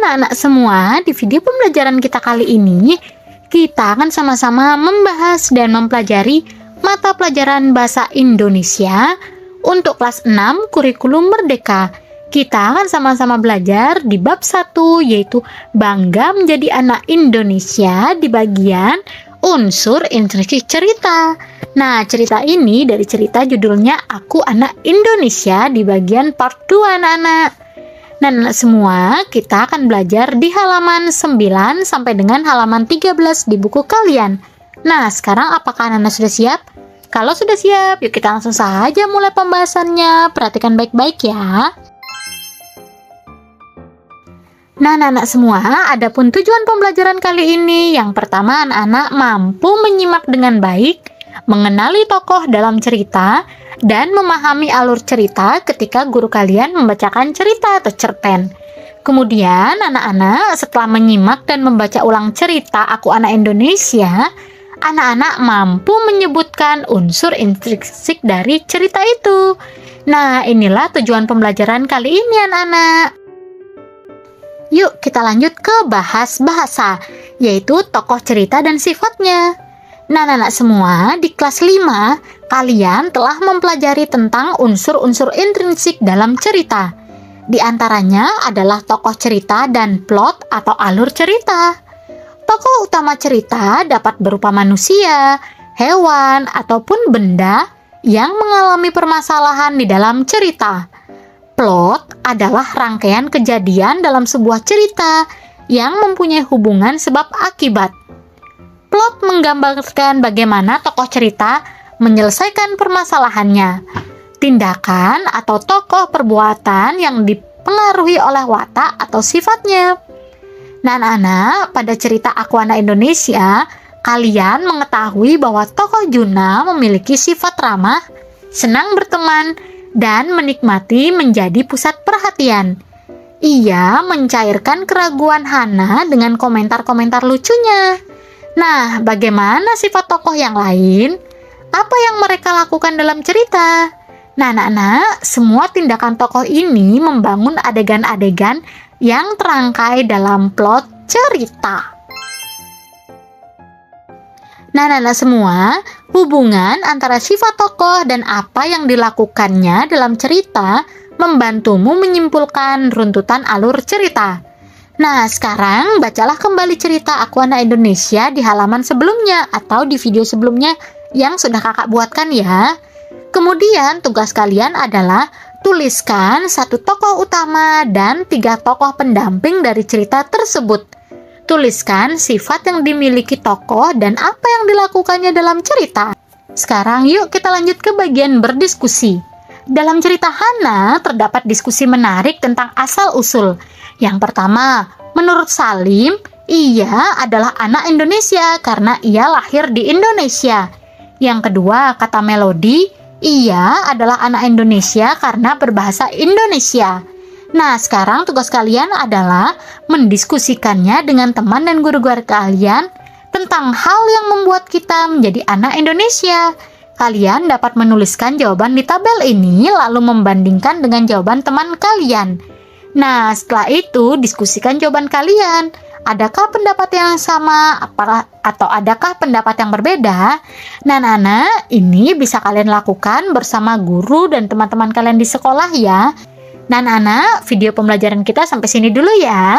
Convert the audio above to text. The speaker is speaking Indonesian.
anak-anak semua, di video pembelajaran kita kali ini, kita akan sama-sama membahas dan mempelajari mata pelajaran Bahasa Indonesia untuk kelas 6 Kurikulum Merdeka. Kita akan sama-sama belajar di bab 1, yaitu Bangga Menjadi Anak Indonesia di bagian unsur intrinsik cerita. Nah, cerita ini dari cerita judulnya Aku Anak Indonesia di bagian part 2, anak-anak. Nah, anak semua, kita akan belajar di halaman 9 sampai dengan halaman 13 di buku kalian. Nah, sekarang apakah anak-anak sudah siap? Kalau sudah siap, yuk kita langsung saja mulai pembahasannya. Perhatikan baik-baik ya. Nah, anak-anak semua, adapun tujuan pembelajaran kali ini, yang pertama anak-anak mampu menyimak dengan baik, mengenali tokoh dalam cerita, dan memahami alur cerita ketika guru kalian membacakan cerita atau cerpen. Kemudian, anak-anak setelah menyimak dan membaca ulang cerita Aku Anak Indonesia, anak-anak mampu menyebutkan unsur intrinsik dari cerita itu. Nah, inilah tujuan pembelajaran kali ini, anak-anak. Yuk kita lanjut ke bahas bahasa, yaitu tokoh cerita dan sifatnya. Nah, anak-anak semua, di kelas 5, kalian telah mempelajari tentang unsur-unsur intrinsik dalam cerita. Di antaranya adalah tokoh cerita dan plot atau alur cerita. Tokoh utama cerita dapat berupa manusia, hewan, ataupun benda yang mengalami permasalahan di dalam cerita. Plot adalah rangkaian kejadian dalam sebuah cerita yang mempunyai hubungan sebab akibat. Plot menggambarkan bagaimana tokoh cerita menyelesaikan permasalahannya. Tindakan atau tokoh perbuatan yang dipengaruhi oleh watak atau sifatnya. Nah, anak-anak, pada cerita Aku Anak Indonesia, kalian mengetahui bahwa tokoh Juna memiliki sifat ramah, senang berteman, dan menikmati menjadi pusat perhatian. Ia mencairkan keraguan Hana dengan komentar-komentar lucunya. Nah, bagaimana sifat tokoh yang lain? Apa yang mereka lakukan dalam cerita? Nah, anak-anak, semua tindakan tokoh ini membangun adegan-adegan yang terangkai dalam plot cerita. Nah, anak-anak semua, hubungan antara sifat tokoh dan apa yang dilakukannya dalam cerita membantumu menyimpulkan runtutan alur cerita. Nah, sekarang bacalah kembali cerita Aku Anak Indonesia di halaman sebelumnya atau di video sebelumnya yang sudah kakak buatkan ya. Kemudian tugas kalian adalah tuliskan 1 tokoh utama dan 3 tokoh pendamping dari cerita tersebut. Tuliskan sifat yang dimiliki tokoh dan apa yang dilakukannya dalam cerita. Sekarang yuk kita lanjut ke bagian berdiskusi. Dalam cerita Hana terdapat diskusi menarik tentang asal-usul. Yang pertama, menurut Salim, ia adalah anak Indonesia karena ia lahir di Indonesia. Yang kedua, kata Melody, ia adalah anak Indonesia karena berbahasa Indonesia. Nah, sekarang tugas kalian adalah mendiskusikannya dengan teman dan guru-guru kalian tentang hal yang membuat kita menjadi anak Indonesia. Kalian dapat menuliskan jawaban di tabel ini lalu membandingkan dengan jawaban teman kalian. Nah, setelah itu diskusikan jawaban kalian. Adakah pendapat yang sama atau adakah pendapat yang berbeda? Nah, anak-anak, ini bisa kalian lakukan bersama guru dan teman-teman kalian di sekolah ya. Nah, anak-anak, video pembelajaran kita sampai sini dulu ya.